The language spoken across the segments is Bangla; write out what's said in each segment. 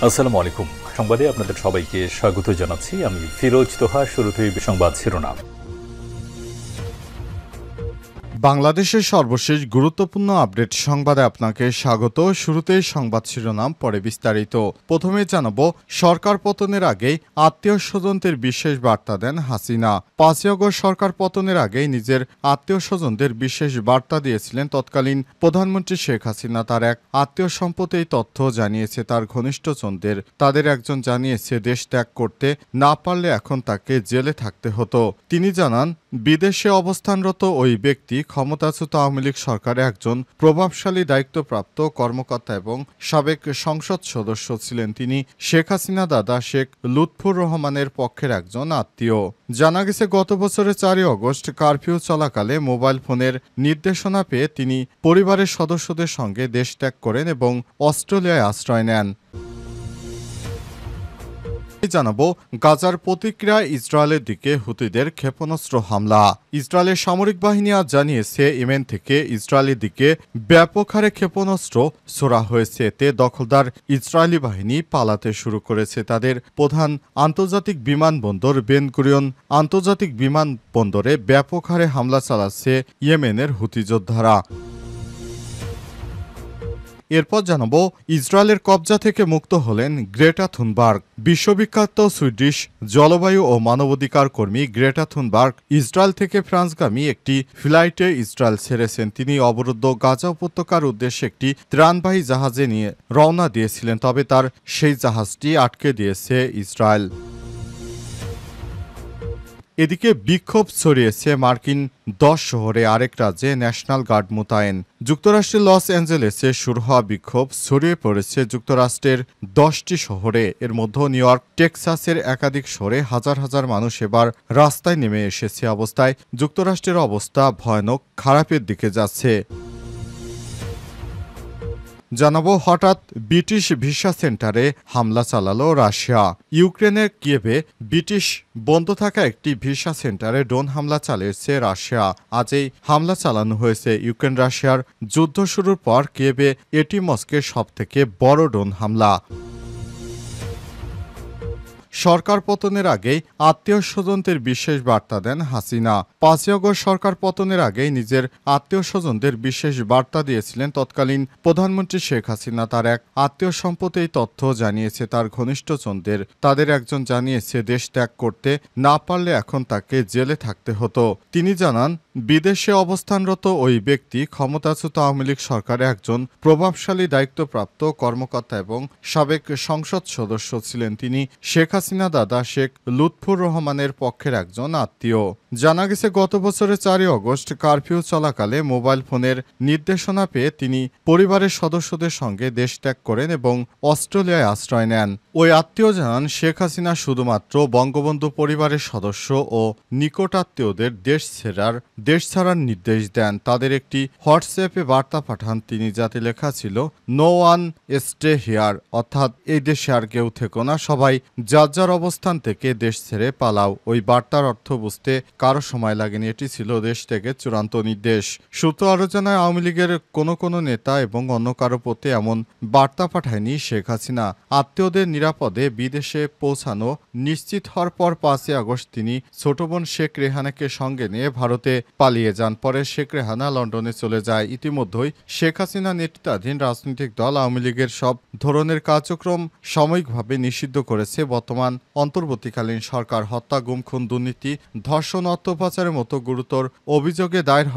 আসসালামু আলাইকুম। সংবাদে আপনাদের সবাইকে স্বাগত জানাচ্ছি। আমি ফিরোজ তোহা। শুরুতেই সংবাদ শিরোনাম। বাংলাদেশের সর্বশেষ গুরুত্বপূর্ণ আপডেট সংবাদে আপনাকে স্বাগত। শুরুতেই সংবাদ শিরোনাম, পরে বিস্তারিত। প্রথমে জানাবো, সরকার পতনের আগেই আত্মীয় স্বজনদের বিশেষ বার্তা দেন হাসিনা। 5 আগস্ট সরকার পতনের আগেই নিজের আত্মীয় স্বজনদের বিশেষ বার্তা দিয়েছিলেন তৎকালীন প্রধানমন্ত্রী শেখ হাসিনা। তার এক আত্মীয় সম্পদ এই তথ্য জানিয়েছে তার ঘনিষ্ঠজনদের। তাদের একজন জানিয়েছে দেশ ত্যাগ করতে না পারলে এখন তাকে জেলে থাকতে হতো। তিনি জানান, বিদেশে অবস্থানরত ওই ব্যক্তি ক্ষমতাচ্যুত আওয়ামী লীগ সরকারে একজন প্রভাবশালী দায়িত্বপ্রাপ্ত কর্মকর্তা এবং সাবেক সংসদ সদস্য ছিলেন। তিনি শেখ হাসিনা দাদা শেখ লুৎফুর রহমানের পক্ষের একজন আত্মীয়। জানা গেছে, গত বছরের 4 আগস্ট কারফিউ চলাকালে মোবাইল ফোনের নির্দেশনা পেয়ে তিনি পরিবারের সদস্যদের সঙ্গে দেশ ত্যাগ করেন এবং অস্ট্রেলিয়ায় আশ্রয় নেন। জানাবো, গাজার প্রতিক্রিয়া ইসরায়েলের দিকে হুতিদের ক্ষেপণাস্ত্র হামলা। ইসরায়েলের সামরিক বাহিনী আজ জানিয়েছে, ইয়েমেন থেকে ইসরায়েলের দিকে ব্যাপক হারে ক্ষেপণাস্ত্র ছোড়া হয়েছে। এতে দখলদার ইসরায়েলি বাহিনী পালাতে শুরু করেছে। তাদের প্রধান আন্তর্জাতিক বিমানবন্দর বেন গুরিয়ন আন্তর্জাতিক বিমানবন্দরে ব্যাপক হারে হামলা চালাচ্ছে ইয়েমেনের হুতি যোদ্ধারা। এরপর জানাবো, ইসরায়েলের কবজা থেকে মুক্ত হলেন গ্রেটা থুনবার্গ। বিশ্ববিখ্যাত সুইডিশ জলবায়ু ও মানবাধিকার কর্মী গ্রেটা থুনবার্গ ইসরায়েল থেকে ফ্রান্সগামী একটি ফ্লাইটে ইসরায়েল ছেড়েছেন। তিনি অবরুদ্ধ গাজা উপত্যকার উদ্দেশ্যে একটি ত্রাণবাহী জাহাজে নিয়ে রওনা দিয়েছিলেন, তবে তার সেই জাহাজটি আটকে দিয়েছে ইসরায়েল। এদিকে বিক্ষোভ ছড়িয়েছে মার্কিন 10 শহরে, আরেক রাজ্যে ন্যাশনাল গার্ড মোতায়েন। যুক্তরাষ্ট্রের লস অ্যাঞ্জেলেসে শুরু হওয়া বিক্ষোভ ছড়িয়ে পড়েছে যুক্তরাষ্ট্রের 10টি শহরে। এর মধ্যে নিউ ইয়র্ক, টেক্সাসের একাধিক শহরে হাজার হাজার মানুষ এবার রাস্তায় নেমে এসেছে। অবস্থায় যুক্তরাষ্ট্রের অবস্থা ভয়ানক খারাপের দিকে যাচ্ছে। জানাবো, হঠাৎ ব্রিটিশ ভিসা সেন্টারে হামলা চালালো রাশিয়া। ইউক্রেনের কিয়েভে ব্রিটিশ বন্ধ থাকা একটি ভিসা সেন্টারে ড্রোন হামলা চালিয়েছে রাশিয়া। আজ এই হামলা চালানো হয়েছে। ইউক্রেন রাশিয়ার যুদ্ধ শুরুর পর কিয়েভে এটি মস্কোর সবথেকে বড় ড্রোন হামলা। সরকার পতনের আগেই আত্মীয় স্বজনদের বিশেষ বার্তা দেন হাসিনা। 5 আগস্ট সরকার পতনের আগেই নিজের আত্মীয় স্বজনদের বিশেষ বার্তা দিয়েছিলেন তৎকালীন প্রধানমন্ত্রী শেখ হাসিনা। তার এক আত্মীয় সম্পদ এই তথ্য জানিয়েছে তার ঘনিষ্ঠজনদের। তাদের একজন জানিয়েছে দেশ ত্যাগ করতে না পারলে এখন তাকে জেলে থাকতে হতো। তিনি জানান, বিদেশে অবস্থানরত ওই ব্যক্তি ক্ষমতাচ্যুত আওয়ামী লীগ সরকারে একজন প্রভাবশালী দায়িত্বপ্রাপ্ত কর্মকর্তা এবং সাবেক সংসদ সদস্য ছিলেন। তিনি শেখ হাসিনা দাদা শেখ লুৎফুর রহমানের পক্ষের একজন আত্মীয়। জানা গেছে, গত বছরের 4 আগস্ট কারফিউ চলাকালে মোবাইল ফোনের নির্দেশনা পেয়ে তিনি পরিবারের সদস্যদের সঙ্গে দেশ ত্যাগ করেন এবং অস্ট্রেলিয়ায় আশ্রয় নেন। ওই আত্মীয় জানান, শেখ হাসিনা শুধুমাত্র বঙ্গবন্ধু পরিবারের সদস্য ও নিকটাত্মীয়দের দেশ ছাড়ার নির্দেশ দেন। তাদের একটি হোয়াটসঅ্যাপে বার্তা পাঠান তিনি, যাতে লেখা ছিল, নো ওয়ান স্টে হিয়ার, অর্থাৎ এই দেশে আর কেউ থেকো না, সবাই যার যার অবস্থান থেকে দেশ ছেড়ে পালাও। ওই বার্তার অর্থ বুঝতে কারো সময় লাগেনি। এটি ছিল দেশ থেকে চূড়ান্ত নির্দেশ। সূত্র আরও জানায়, আওয়ামী লীগের কোনো নেতা এবং অন্য কারো প্রতি এমন বার্তা পাঠায়নি শেখ হাসিনা। আত্মীয়দের নিরাপদে বিদেশে পৌঁছানো নিশ্চিত হওয়ার পর 5 আগস্ট তিনি ছোট বোন শেখ রেহানাকে সঙ্গে নিয়ে ভারতে পালিয়ে যান। পরে শেখ রেহানা লন্ডনে চলে যায়। ইতিমধ্যেই শেখ হাসিনা নেতৃত্বাধীন রাজনৈতিক দল আওয়ামী লীগের সব ধরনের কার্যক্রম সাময়িকভাবে নিষিদ্ধ করেছে বর্তমান অন্তর্বর্তীকালীন সরকার। হত্যা, গুম, খুন, দুর্নীতি, ধর্ষণ, অর্থ পাচারের মতো গুরুতর অভিযোগে দায়ের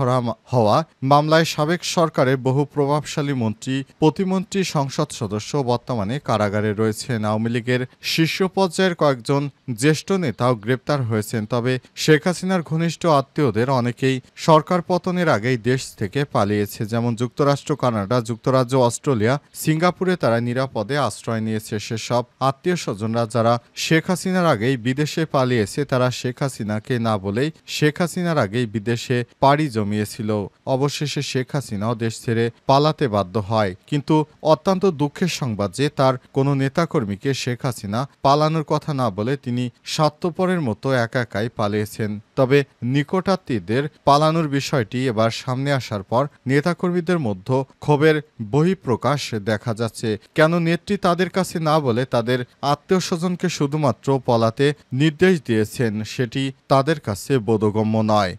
হওয়া মামলায় সাবেক সরকারের বহু প্রভাবশালী মন্ত্রী, প্রতিমন্ত্রী, সংসদ সদস্য বর্তমানে কারাগারে রয়েছেন। আওয়ামী লীগের শীর্ষ পর্যায়ের কয়েকজন জ্যেষ্ঠ নেতাও গ্রেপ্তার হয়েছেন। তবে শেখ হাসিনার ঘনিষ্ঠ আত্মীয়দের অনেকেই সরকার পতনের আগেই দেশ থেকে পালিয়েছে। যেমন যুক্তরাষ্ট্র, কানাডা, যুক্তরাজ্য, অস্ট্রেলিয়া, সিঙ্গাপুরে তারা নিরাপদে আশ্রয় নিয়েছে। সেসব আত্মীয় স্বজনরা যারা শেখ হাসিনার আগেই বিদেশে পালিয়েছে, তারা শেখ হাসিনাকে না বলেই শেখ হাসিনার আগেই বিদেশে পাড়ি জমিয়েছিল। অবশেষে শেখ হাসিনাও দেশ ছেড়ে পালাতে বাধ্য হয়। কিন্তু অত্যন্ত দুঃখের সংবাদ যে তার কোনো নেতাকর্মীকে শেখ হাসিনা পালানোর কথা না বলে তিনি স্বার্থপরের মতো একা একাই পালিয়েছেন। তবে নিকটাত্মীয়দের পালানোর বিষয়টি এবার সামনে আসার পর নেতাকর্মীদের মধ্যে ক্ষোভের বহিঃপ্রকাশ দেখা যাচ্ছে। কেন নেত্রী তাদের কাছে না বলে তাদের আত্মীয়স্বজনকে শুধুমাত্র পলাতে নির্দেশ দিয়েছেন সেটি তাদের কাছে বোধগম্য নয়।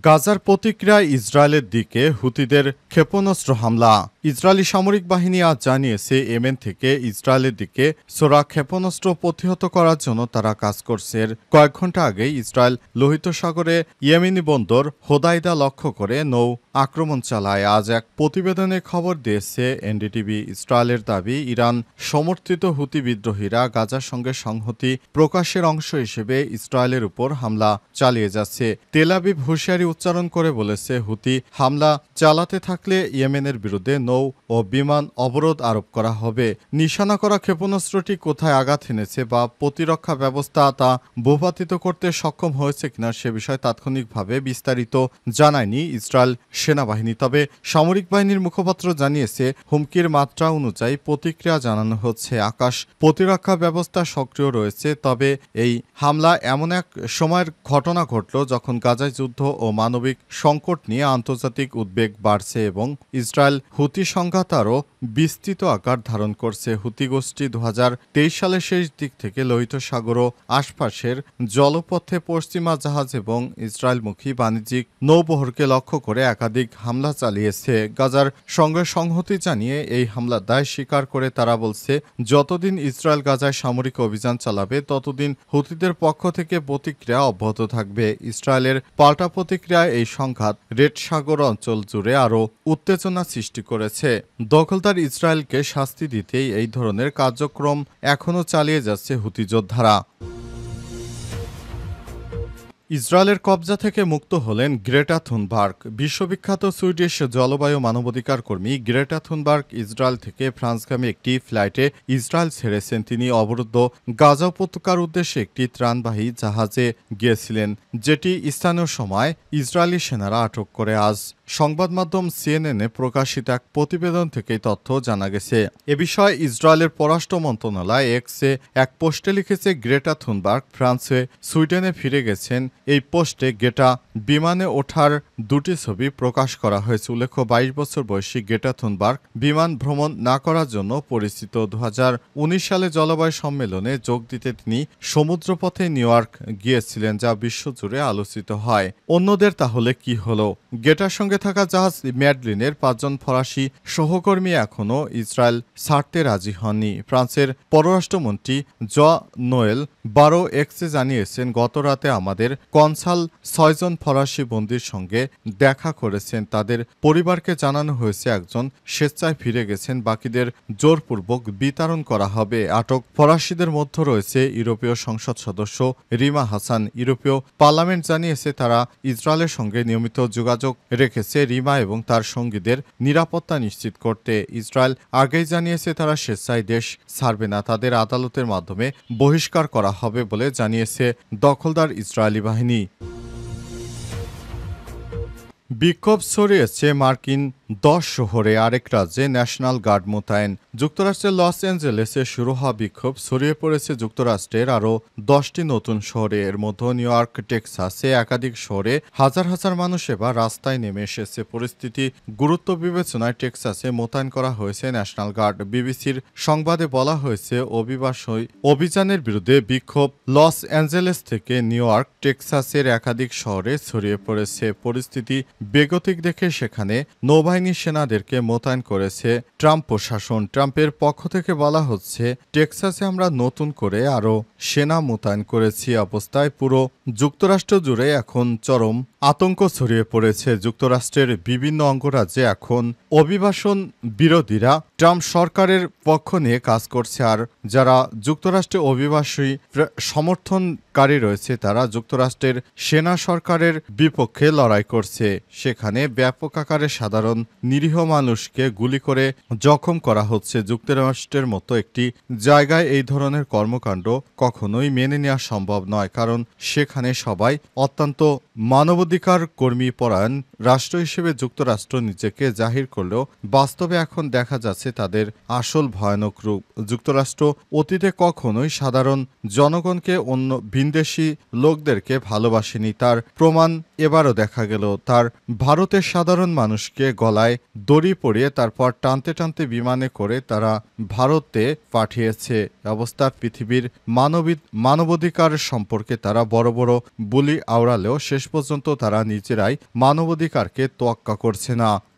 গাজার প্রতিক্রিয়া ইসরায়েলের দিকে হুতিদের ক্ষেপণাস্ত্র হামলা। ইসরায়েলি সামরিক বাহিনী আজ জানিয়েছে ইয়েমেন থেকে ইসরায়েলের দিকে ছোড়া ক্ষেপণাস্ত্র প্রতিহত করার জন্য তারা কাজ করছে। কয়েক ঘন্টা আগেই ইসরায়েল লোহিত সাগরে ইয়েমেনি বন্দর হোদাইদা লক্ষ্য করে নৌ আক্রমণ চালায়। আজ এক প্রতিবেদনে খবর দিয়েছে এনডিটিভি। ইসরায়েলের দাবি, ইরান সমর্থিত হুতি বিদ্রোহীরা গাজার সঙ্গে সংহতি প্রকাশের অংশ হিসেবে ইসরায়েলের উপর হামলা চালিয়ে যাচ্ছে। তেল আবিব হুঁশিয়ারি উচ্চারণ করে বলেছে, হুতি হামলা চালাতে থাকলে ইয়েমেনের বিরুদ্ধে নৌ ও বিমান অবরোধ আরোপ করা হবে। নিশানা করা ক্ষেপণাস্ত্রটি কোথায় আঘাত এনেছে বা প্রতিরক্ষা ব্যবস্থা তা ভূপাতিত করতে সক্ষম হয়েছে কিনা সে বিষয়ে তাৎক্ষণিকভাবে বিস্তারিত জানায়নি ইসরায়েল সেনাবাহিনী। তবে সামরিক বাহিনীর মুখপাত্র জানিয়েছে, হুমকির মাত্রা অনুযায়ী প্রতিক্রিয়া জানানো হচ্ছে। আকাশ প্রতিরক্ষা ব্যবস্থা সক্রিয় রয়েছে। তবে এই হামলা এমন এক সময়ের ঘটনা ঘটল যখন গাজায় যুদ্ধ ও মানবিক সংকট নিয়ে আন্তর্জাতিক উদ্বেগ বাড়ছে এবং ইসরায়েল হুতি সংঘাত আরও বিস্তৃত আকার ধারণ করছে। হুতি গোষ্ঠী 2023 সালের শেষ দিক থেকে লোহিত সাগর ও আশপাশের জলপথে পশ্চিমা জাহাজ এবং ইসরায়েলমুখী বাণিজ্যিক নৌবহরকে লক্ষ্য করে একাধিক হামলা চালিয়েছে। গাজার সঙ্গে সংহতি জানিয়ে এই হামলার দায় স্বীকার করে তারা বলছে, যতদিন ইসরায়েল গাজায় সামরিক অভিযান চালাবে ততদিন হুতিদের পক্ষ থেকে প্রতিক্রিয়া অব্যাহত থাকবে। ইসরায়েলের পাল্টা প্রতিক্রিয়ায় এই সংঘাত রেড সাগর অঞ্চল জুড়ে আরও উত্তেজনা সৃষ্টি করেছে। দখলদার ইসরায়েলকে শাস্তি দিতেই এই ধরনের কার্যক্রম এখনও চালিয়ে যাচ্ছে হুতি যোদ্ধারা। ইসরায়েলের কবজা থেকে মুক্ত হলেন গ্রেটা থুনবার্গ। বিশ্ববিখ্যাত সুইডিশ জলবায়ু মানবাধিকার কর্মী গ্রেটা থুনবার্গ ইসরায়েল থেকে ফ্রান্সগামী একটি ফ্লাইটে ইসরায়েল ছেড়েছেন। তিনি অবরুদ্ধ গাজা উপত্যকার উদ্দেশ্যে একটি ত্রাণবাহী জাহাজে গিয়েছিলেন, যেটি স্থানীয় সময় ইসরায়েলি সেনারা আটক করে। আজ সংবাদ মাধ্যম সিএনএনে প্রকাশিত এক প্রতিবেদন থেকে তথ্য জানা গেছে। এ বিষয়ে ইসরায়েলের পররাষ্ট্র মন্ত্রণালয় এক্সে এক পোস্টে লিখেছে, গ্রেটা থুনবার্গ ফ্রান্সে সুইডেনে ফিরে গেছেন। এই পোস্টে গ্রেটা বিমানে ওঠার দুটি ছবি প্রকাশ করা হয়েছে। উল্লেখ্য, 22 বছর বয়সী গ্রেটা থুনবার্গ বিমান ভ্রমণ না করার জন্য পরিচিত। 2019 সালে জলবায়ু সম্মেলনে যোগ দিতে তিনি সমুদ্রপথে নিউ ইয়র্ক গিয়েছিলেন, যা বিশ্বজুড়ে আলোচিত হয়। অন্যদের তাহলে কি হলো? গ্রেটার সঙ্গে থাকা জাহাজ ম্যাডলিনের 5 জন ফরাসি সহকর্মী এখনও ইসরায়েল ছাড়তে রাজি হননি। ফ্রান্সের পররাষ্ট্রমন্ত্রী নোয়েল বারো এক্সে জানিয়েছেন, গত রাতে আমাদের কনসাল 6 জন ফরাসি বন্দীর সঙ্গে দেখা করেছেন। তাদের পরিবারকে জানানো হয়েছে একজন স্বেচ্ছায় ফিরে গেছেন, বাকিদের জোরপূর্বক বিতরণ করা হবে। আটক ফরাসিদের মধ্যে রয়েছে ইউরোপীয় সংসদ সদস্য রিমা হাসান। ইউরোপীয় পার্লামেন্ট জানিয়েছে তারা ইসরায়েলের সঙ্গে নিয়মিত যোগাযোগ রেখেছে রিমা এবং তার সঙ্গীদের নিরাপত্তা নিশ্চিত করতে। ইসরায়েল আগেই জানিয়েছে তারা স্বেচ্ছায় দেশ ছাড়বে না, তাদের আদালতের মাধ্যমে বহিষ্কার করা হবে বলে জানিয়েছে দখলদার ইসরায়েলি বাহিনী। বিক্ষোভ ছড়িয়েছে মার্কিন 10 শহরে, আরেক রাজ্যে ন্যাশনাল গার্ড মোতায়েন। যুক্তরাষ্ট্রের লস অ্যাঞ্জেলেসে শুরু হওয়া বিক্ষোভ ছড়িয়ে পড়েছে যুক্তরাষ্ট্রের আরও 10টি নতুন শহরে। এর মধ্যে নিউ ইয়র্ক, টেক্সাসে একাধিক শহরে হাজার হাজার মানুষ এবার রাস্তায় নেমে এসেছে। পরিস্থিতি গুরুত্ব বিবেচনায় টেক্সাসে মোতায়েন করা হয়েছে ন্যাশনাল গার্ড। বিবিসির সংবাদে বলা হয়েছে, অভিযানের বিরুদ্ধে বিক্ষোভ লস অ্যাঞ্জেলেস থেকে নিউ ইয়র্ক, টেক্সাসের একাধিক শহরে ছড়িয়ে পড়েছে। পরিস্থিতি বেগতিক দেখে সেখানে নৌবাহিনী সেনাদেরকে মোতায়েন করেছে ট্রাম্প প্রশাসন। ট্রাম্পের পক্ষ থেকে বলা হচ্ছে, টেক্সাসে আমরা নতুন করে আরও সেনা মোতায়েন করেছি। অবস্থায় পুরো যুক্তরাষ্ট্র জুড়ে এখন চরম আতঙ্ক ছড়িয়ে পড়েছে। যুক্তরাষ্ট্রের বিভিন্ন অঙ্গরাজ্যে এখন অভিবাসন বিরোধীরা ট্রাম্প সরকারের পক্ষ নিয়ে কাজ করছে, আর যারা যুক্তরাষ্ট্রে অভিবাসী সমর্থনকারী রয়েছে তারা যুক্তরাষ্ট্রের সেনা সরকারের বিপক্ষে লড়াই করছে। সেখানে ব্যাপক আকারে সাধারণ নিরীহ মানুষকে গুলি করে জখম করা হচ্ছে। যুক্তরাষ্ট্রের মতো একটি জায়গায় এই ধরনের কর্মকাণ্ড কখনোই মেনে নেওয়া সম্ভব নয়, কারণ সেখানে সবাই অত্যন্ত মানবাধিকার মানবাধিকার কর্মী পরায়ণ রাষ্ট্র হিসেবে যুক্তরাষ্ট্র নিজেকে জাহির করলেও বাস্তবে এখন দেখা যাচ্ছে তাদের আসল ভয়ানক রূপ। যুক্তরাষ্ট্র অতীতে কখনোই সাধারণ জনগণকে অন্য ভিনদেশি লোকদেরকে ভালোবাসেনি, তার প্রমাণ এবারও দেখা গেল। তার ভারতের সাধারণ মানুষকে গলায় দড়ি পরিয়ে তারপর টানতে টানতে বিমানে করে তারা ভারতে পাঠিয়েছে। অবস্থা পৃথিবীর মানবাধিকার সম্পর্কে তারা বড় বড় বুলি আওড়ালেও শেষ পর্যন্ত তারা নিজেরাই মানবাধিকারকে তোয়াক্কা করছে না।